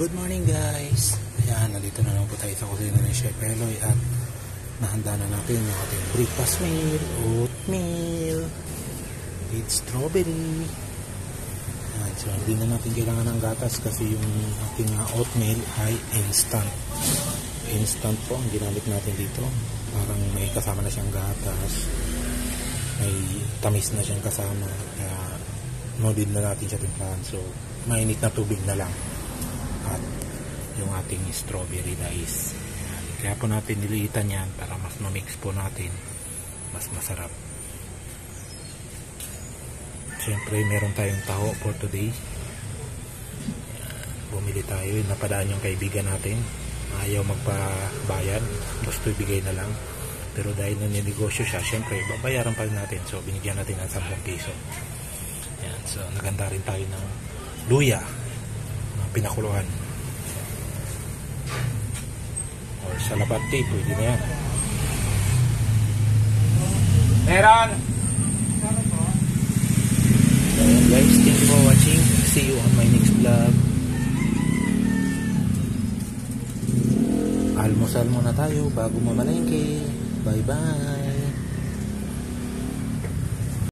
Good morning guys! Ayan, nandito na lang po tayo sa kusina ni Chef Eloy at nahanda na natin yung ating breakfast meal, oatmeal with strawberry. Ayan, so hindi na natin kailangan ng gatas kasi yung ating oatmeal ay instant po ang ginamit natin dito. Parang may kasama na siyang gatas, may tamis na siyang kasama, kaya no din na natin siya timplahan. So mainit na tubig na lang at yung ating strawberry rice. Ayan. Kaya po natin niliitan yan para mas mamix po natin, mas masarap. Siyempre meron tayong taho for today. Ayan. Bumili tayo, napadaan yung kaibigan natin, ayaw magpabayad, gusto ibigay na lang, pero dahil naninegosyo siya, siyempre babayaran pa rin natin, so binigyan natin ng 10 piso. Ayan. So naganda rin tayo ng luya na pinakuluan or salapati, pwede na yan. Meron! So guys, thank you for watching. See you on my next vlog. Almusal muna tayo bago mamalengke. Bye bye.